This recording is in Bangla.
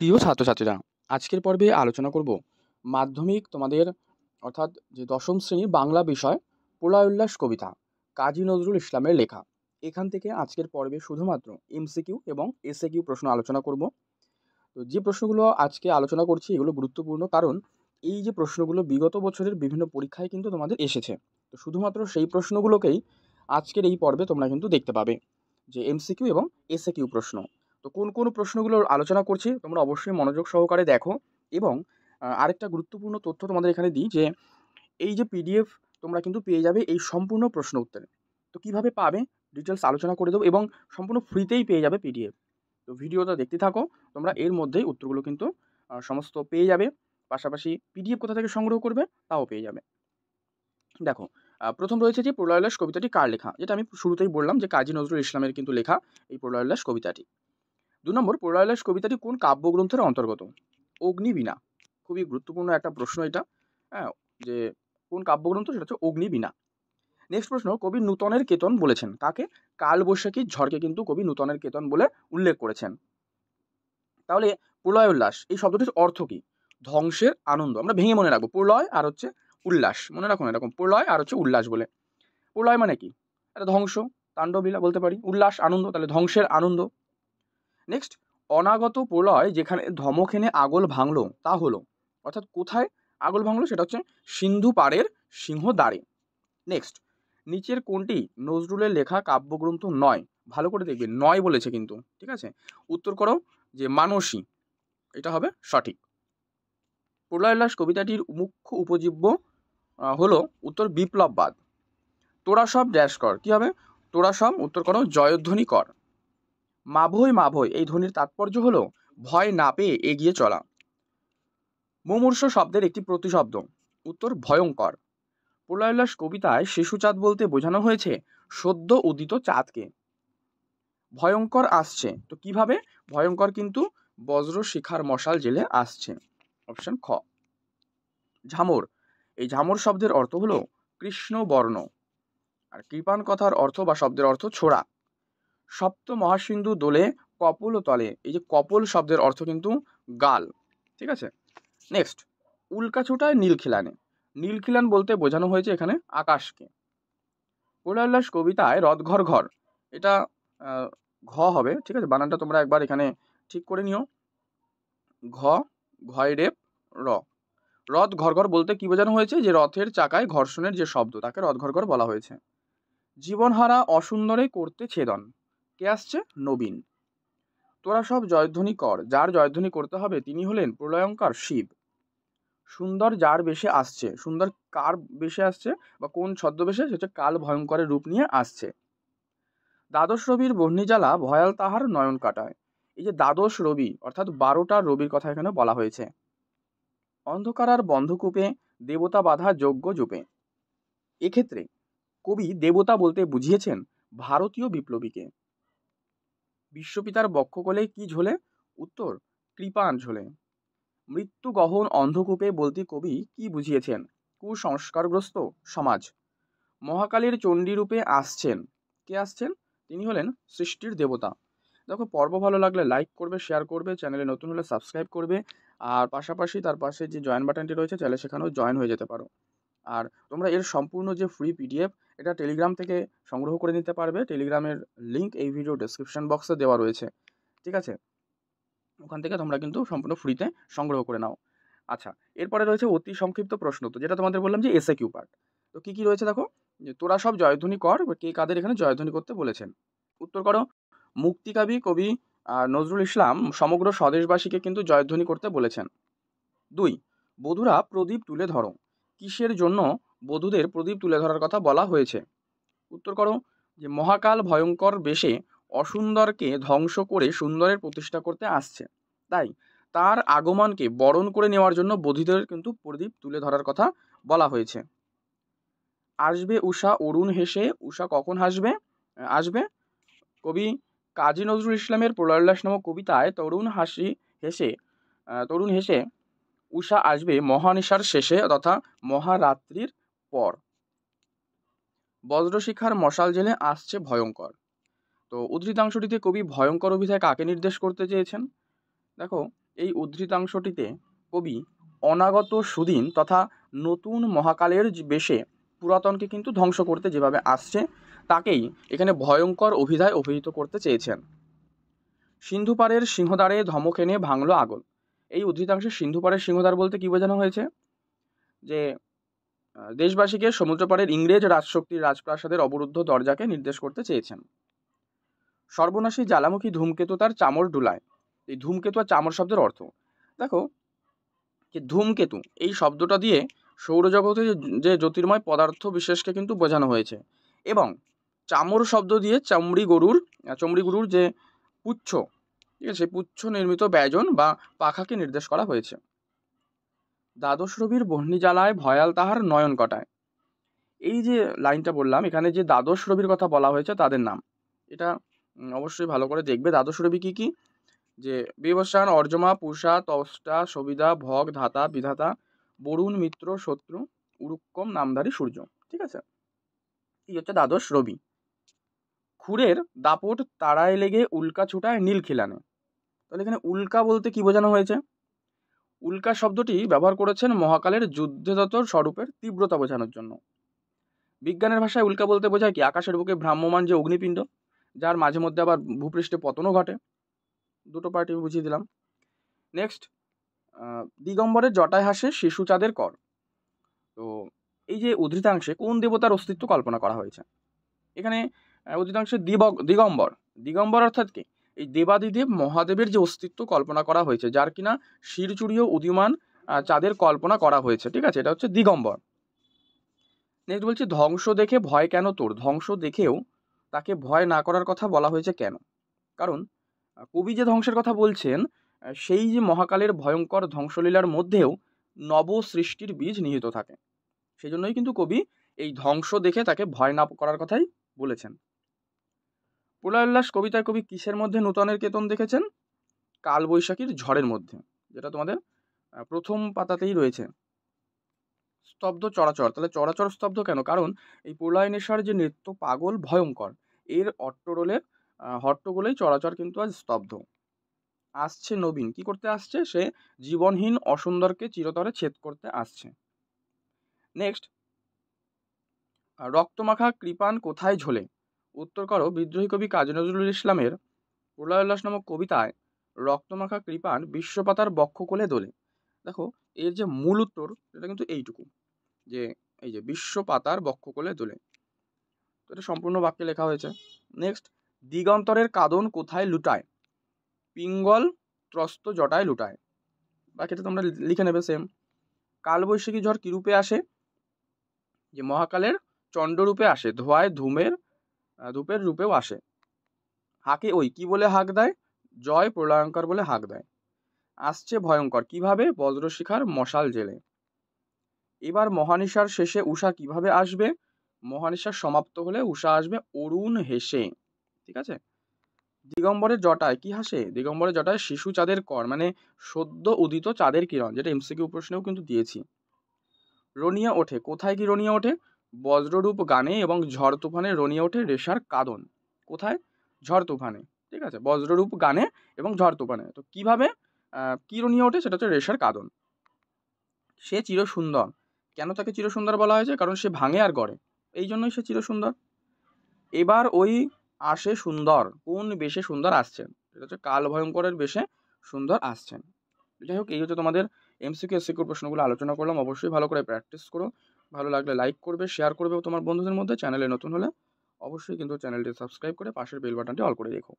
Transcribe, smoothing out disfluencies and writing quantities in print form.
প্রিয় ছাত্রছাত্রীরা, আজকের পর্বে আলোচনা করব মাধ্যমিক তোমাদের অর্থাৎ যে দশম শ্রেণীর বাংলা বিষয় প্রলয় উল্লাস কবিতা কাজী নজরুল ইসলামের লেখা। এখান থেকে আজকের পর্বে শুধুমাত্র এমসিকিউ এবং এসএকিউ প্রশ্ন আলোচনা করব। তো যে প্রশ্নগুলো আজকে আলোচনা করছি এগুলো গুরুত্বপূর্ণ, কারণ এই যে প্রশ্নগুলো বিগত বছরের বিভিন্ন পরীক্ষায় কিন্তু তোমাদের এসেছে। তো শুধুমাত্র সেই প্রশ্নগুলোকেই আজকের এই পর্বে তোমরা কিন্তু দেখতে পাবে, যে এমসিকিউ এবং এসএকিউ প্রশ্ন। তো কোন কোন প্রশ্নগুলো আলোচনা করছি তোমরা অবশ্যই মনোযোগ সহকারে দেখো। এবং আরেকটা গুরুত্বপূর্ণ তথ্য তোমাদের এখানে দিই, যে এই যে পিডিএফ তোমরা কিন্তু পেয়ে যাবে এই সম্পূর্ণ প্রশ্ন উত্তরে। তো কিভাবে পাবে ডিটেলস আলোচনা করে দেবো, এবং সম্পূর্ণ ফ্রিতেই পেয়ে যাবে পিডিএফ। তো ভিডিওটা দেখতে থাকো, তোমরা এর মধ্যেই উত্তরগুলো কিন্তু সমস্ত পেয়ে যাবে। পাশাপাশি পিডিএফ কোথা থেকে সংগ্রহ করবে তাও পেয়ে যাবে। দেখো, প্রথম রয়েছে যে প্রলয় উল্লাস কবিতাটি কার লেখা, যেটা আমি শুরুতেই বললাম যে কাজী নজরুল ইসলামের কিন্তু লেখা এই প্রলয় উল্লাস কবিতাটি। ২ নম্বর, প্রলয় উল্লাস কবিতাটি কোন কাব্যগ্রন্থের অন্তর্গত? অগ্নিবীণা। খুবই গুরুত্বপূর্ণ একটা প্রশ্ন এটা। হ্যাঁ, যে কোন কাব্যগ্রন্থ, সেটা হচ্ছে অগ্নিবীণা। নেক্সট প্রশ্ন, কবি নূতনের কেতন বলেছেন কাকে? কালবৈশাখীর ঝড়কে কিন্তু কবি নূতনের কেতন বলে উল্লেখ করেছেন। তাহলে প্রলয় উল্লাস এই শব্দটির অর্থ কি? ধ্বংসের আনন্দ। আমরা ভেঙে মনে রাখবো, প্রলয় আর হচ্ছে উল্লাস, মনে রাখুন এরকম, প্রলয় আর হচ্ছে উল্লাস বলে। প্রলয় মানে কি? এটা ধ্বংস, তাণ্ডবলীলা বলতে পারি। উল্লাস আনন্দ, তাহলে ধ্বংসের আনন্দ। নেক্সট, অনাগত প্রলয় যেখানে ধমকেনে আগল ভাঙলো তা হলো, অর্থাৎ কোথায় আগল ভাঙলো, সেটা হচ্ছে সিন্ধু পাড়ের সিংহদ্বারে। নেক্সট, নিচের কোনটি নজরুলের লেখা কাব্যগ্রন্থ নয়? ভালো করে দেখবে, নয় বলেছে কিন্তু, ঠিক আছে। উত্তর করো যে মানসী, এটা হবে সঠিক। প্রলয় উল্লাস কবিতাটির মুখ্য উপজীব্য হলো উত্তর বিপ্লববাদ। তোরা সব ড্যাশ কর, কি হবে? তোরা সব, উত্তর করো জয়ধ্বনি কর। মাভৈ মাভৈ এই ধ্বনির তাৎপর্য হলো ভয় না পেয়ে এগিয়ে চলা। মুমূর্ষ শব্দের একটি প্রতিশব্দ, উত্তর ভয়ঙ্কর। প্রলয় উল্লাস কবিতায় শিশুচাঁদ বলতে বোঝানো হয়েছে সদ্য উদিত চাঁদকে। ভয়ঙ্কর আসছে, তো কিভাবে? ভয়ঙ্কর কিন্তু বজ্র শিখার মশাল জেলে আসছে, অপশন খ। ঝামর, এই ঝামর শব্দের অর্থ হলো কৃষ্ণ বর্ণ। আর কৃপান কথার অর্থ বা শব্দের অর্থ ছোড়া। সপ্ত মহাসিন্ধু দোলে কপোল তলে, এই যে কপোল শব্দের অর্থ কিন্তু গাল, ঠিক আছে। নেক্সট, উল্কাছুটায় নীলখিলানে, নীলখিলান বলতে বোঝানো হয়েছে এখানে আকাশকে। প্রলয় উল্লাস কবিতায় রথঘর ঘর, এটা ঘ হবে, ঠিক আছে। বানানটা তোমরা একবার এখানে ঠিক করে নিও। ঘ, ঘয় রেপ র। রথ ঘরঘর বলতে কি বোঝানো হয়েছে? যে রথের চাকায় ঘর্ষণের যে শব্দ, তাকে রথ ঘরঘর বলা হয়েছে। জীবনহারা অসুন্দরে করতে ছেদন, কে আসছে? নবীন। তোরা সব জয়ধ্বনি কর, যার জয়ধ্বনি করতে হবে তিনি হলেন প্রলয়ঙ্কর শিব। সুন্দর যার বেশে আসছে, সুন্দর কার বেশে আসছে বা কোন ছদ্মবেশে? সেটা কাল ভয়ঙ্করের রূপ নিয়ে আসছে। দ্বাদশ রবির বহ্নিজ্বালা ভয়াল তাহার নয়ন কাটায়, এই যে দ্বাদশ রবি অর্থাৎ 12টা রবির কথা এখানে বলা হয়েছে। অন্ধকার আর বন্ধকূপে দেবতা বাধা যজ্ঞ জূপে, এক্ষেত্রে কবি দেবতা বলতে বুঝিয়েছেন ভারতীয় বিপ্লবীকে। বিশ্বপিতার বক্ষকলে কি ঝোলে? উত্তর কৃপান ঝোলে। মৃত্যু গহন অন্ধকূপে বলতে কবি কি বুঝিয়েছেন? কুসংস্কারগ্রস্ত সমাজ। মহাকালীর চণ্ডীরূপে আসছেন, কে আসছেন? তিনি হলেন সৃষ্টির দেবতা। দেখো, পর্ব ভালো লাগলে লাইক করবে, শেয়ার করবে, চ্যানেলে নতুন হলে সাবস্ক্রাইব করবে। আর পাশাপাশি তার পাশে যে জয়েন বাটনটি রয়েছে, চাইলে সেখানেও জয়েন হয়ে যেতে পারো। আর তোমরা এর সম্পূর্ণ যে ফ্রি পিডিএফ, এটা টেলিগ্রাম থেকে সংগ্রহ করে নিতে পারবে। টেলিগ্রামের লিঙ্ক এই ভিডিও ডেসক্রিপশন বক্সে দেওয়া রয়েছে, ঠিক আছে। ওখান থেকে তোমরা কিন্তু সম্পূর্ণ ফ্রিতে সংগ্রহ করে নাও। আচ্ছা, এরপরে রয়েছে অতি সংক্ষিপ্ত প্রশ্ন, তো যেটা তোমাদের বললাম যে এসএকিউ পার্ট। তো কি কি রয়েছে দেখো, যে তোরা সব জয়ধ্বনি কর, কে কাদের এখানে জয়ধ্বনি করতে বলেছেন? উত্তর করো মুক্তিকাবী কবি নজরুল ইসলাম সমগ্র স্বদেশবাসীকে কিন্তু জয়ধ্বনি করতে বলেছেন। 2, বধূরা প্রদীপ তুলে ধরো, কিসের জন্য বধূদের প্রদীপ তুলে ধরার কথা বলা হয়েছে? উত্তর করো যে মহাকাল ভয়ঙ্কর বেশে অসুন্দরকে ধ্বংস করে সুন্দরের প্রতিষ্ঠা করতে আসছে, তাই তার আগমনকে বরণ করে নেওয়ার জন্য বধূদের কিন্তু প্রদীপ তুলে ধরার কথা বলা হয়েছে। আসবে উষা অরুণ হেসে, উষা কখন হাসবে? আসবে। কবি কাজী নজরুল ইসলামের প্রলয় উল্লাস নামক কবিতায় তরুণ হেসে উষা আসবে মহানিশার শেষে তথা মহারাত্রির পর। বজ্রশিখার মশাল জেলে আসছে ভয়ঙ্কর। তো উদ্ধৃতাংশটিতে কবি ভয়ঙ্কর অভিধায় কাকে নির্দেশ করতে চেয়েছেন? দেখো, এই উদ্ধৃতাংশটিতে কবি অনাগত সুদিন তথা নতুন মহাকালের বেশে পুরাতনকে কিন্তু ধ্বংস করতে যেভাবে আসছে তাকেই এখানে ভয়ঙ্কর অভিধায় অভিহিত করতে চেয়েছেন। সিন্ধুপাড়ের সিংহদ্বারে ধমক এনে ভাঙল আগুন। এই উদ্ধৃতাংশে সিন্ধুপাড়ের সিংহদ্বার বলতে কি বোঝানো হয়েছে? যে দেশবাসীকে সমুদ্রপাড়ের ইংরেজ রাজশক্তির রাজপ্রাসাদের অবরুদ্ধ দরজাকে নির্দেশ করতে চেয়েছেন। সর্বনাশী জ্বালামুখী ধূমকেতু তার চামর ডুলায়। এই ধূমকেতু আর চামর শব্দের অর্থ দেখো, যে ধূমকেতু এই শব্দটা দিয়ে সৌরজগতে যে জ্যোতির্ময় পদার্থ বিশেষকে কিন্তু বোঝানো হয়েছে, এবং চামর শব্দ দিয়ে চমড়ি গরুর যে পুচ্ছ, ঠিক আছে, সেই পুচ্ছ নির্মিত ব্যজন বা পাখাকে নির্দেশ করা হয়েছে। দ্বাদশ রবির বহ্নি জ্বালায় ভয়াল তাহার নয়ন কটায়। এই যে লাইনটা বললাম, এখানে যে দ্বাদশ রবির কথা বলা হয়েছে তাদের নাম, এটা অবশ্যই ভালো করে দেখবে। দ্বাদশ রবি কি কি? যে বিবস্বান, অর্জমা, পূষা, তষ্টা, সবিতা, ভগ, ধাতা, বিধাতা, বরুণ, মিত্র, শত্রু, উরুক্কম, নামধারী সূর্য। ঠিক আছে, এই হচ্ছে দ্বাদশ রবি। খুরের দাপট তারায় লেগে উল্কা ছুটায় নীল খিলানে। তাহলে এখানে উল্কা বলতে কি বোঝানো হয়েছে? উল্কা শব্দটি ব্যবহার করেছেন মহাকালের যুদ্ধদত স্বরূপের তীব্রতা বোঝানোর জন্য। বিজ্ঞানের ভাষায় উল্কা বলতে বোঝায় কি? আকাশের বুকে ভ্রাম্যমান যে অগ্নিপিণ্ড, যার মাঝে মধ্যে আবার ভূপৃষ্ঠে পতনও ঘটে। দুটো পার্টি আমি বুঝিয়ে দিলাম। নেক্সট, দিগম্বরের জটায় হাসে শিশু চাঁদের কর। তো এই যে উদ্ধৃতাংশে কোন দেবতার অস্তিত্ব কল্পনা করা হয়েছে? এখানে উদ্ধৃতাংশে দিগম্বর অর্থাৎ কি? এই দেবাদিদেব মহাদেবের যে অস্তিত্ব কল্পনা করা হয়েছে, যার কিনা শিরচূড়ীয় উদীয়মান চাঁদের কল্পনা করা হয়েছে। ঠিক আছে, এটা হচ্ছে দিগম্বর। নেক্সট বলছি, ধ্বংস দেখে ভয় কেন তোর? ধ্বংস দেখেও তাকে ভয় না করার কথা বলা হয়েছে কেন? কারণ কবি যে ধ্বংসের কথা বলছেন, সেই যে মহাকালের ভয়ঙ্কর ধ্বংসলীলার মধ্যেও নব সৃষ্টির বীজ নিহিত থাকে। সেই জন্যই কিন্তু কবি এই ধ্বংস দেখে তাকে ভয় না করার কথাই বলেছেন। প্রলয় উল্লাস কবিতায় কবি কিসের মধ্যে নূতনের কেতন দেখেছেন? কালবৈশাখীর ঝড়ের মধ্যে, যেটা তোমাদের প্রথম পাতাতেই রয়েছে। স্তব্ধ চরাচর, তাহলে চরাচর স্তব্ধ কেন? কারণ এই প্রলয় নেশার যে নৃত্য পাগল ভয়ঙ্কর, এর হট্টগোলেই চরাচর কিন্তু আজ স্তব্ধ। আসছে নবীন, কি করতে আসছে? সে জীবনহীন অসুন্দরকে চিরতরে ছেদ করতে আসছে। নেক্সট, রক্তমাখা কৃপান কোথায় ঝোলে? উত্তর করো, বিদ্রোহী কবি কাজী নজরুল ইসলামের প্রলয় উল্লাস নামক কবিতায় রক্তমাখা কৃপান বিশ্বপাতার বক্ষ কোলে দোলে। দেখো, এর যে মূল উত্তর এটা কিন্তু এইটুকু, যে এই যে বিশ্বপাতার বক্ষ কোলে দোলে, তো এটা সম্পূর্ণ বাক্যে লেখা হয়েছে। নেক্সট, দিগন্তরের কাদন কোথায় লুটায়? পিঙ্গল ত্রস্ত জটায় লুটায়। বাকিটা তোমরা লিখে নেবে সেম। কালবৈশাখী ঝড় কিরূপে আসে? যে মহাকালের চণ্ডরূপে আসে, ধোঁয়ায় ধূপের রূপেও আসে। হাকে ওই কি বলে হাঁক দেয়? জয় প্রলয়ঙ্কর বলে হাঁক দেয়। আসছে ভয়ঙ্কর কিভাবে? বজ্রশিখার মশাল জেলে। এবার মহানিশার শেষে উষা কিভাবে আসবে? মহানিশার সমাপ্ত হলে উষা আসবে অরুণ হেসে। ঠিক আছে। দিগম্বরের জটায় কি হাসে? দিগম্বরের জটায় শিশু চাঁদের কর, মানে সদ্য উদিত চাঁদের কিরণ, যেটা এমসিকিউ প্রশ্নেও কিন্তু দিয়েছি। রনিয়া ওঠে, কোথায় কি রনিয়া ওঠে? বজ্ররূপ গানে এবং ঝড় তুফানে রনিয়া ওঠে রেশার কাঁদন। কোথায়? ঝড় তুফানে। ঠিক আছে, বজ্ররূপ গানে এবং ঝড় তুফানে। তো কিভাবে কি রনিয়া ওঠে? সেটা হচ্ছে রেশার কাঁদন। সে চিরসুন্দর, কেন তাকে চিরসুন্দর বলা হয়েছে? কারণ সে ভাঙে আর গড়ে, এই জন্যই সে চিরসুন্দর। এবার ওই আসে সুন্দর, কোন বেশে সুন্দর আসছেন? এটা হচ্ছে কাল ভয়ঙ্করের বেশে সুন্দর আসছেন। যাই হোক, এই হচ্ছে তোমাদের এমসিকিউ এসসিকিউ প্রশ্নগুলো আলোচনা করলাম। অবশ্যই ভালো করে প্র্যাকটিস করো। ভালো লাগলে লাইক করবে, শেয়ার করবে তোমার বন্ধুদের মধ্যে। চ্যানেলে নতুন হলে অবশ্যই কিন্তু চ্যানেলটি সাবস্ক্রাইব করে পাশের বেল বাটনটি অল করে রেখো।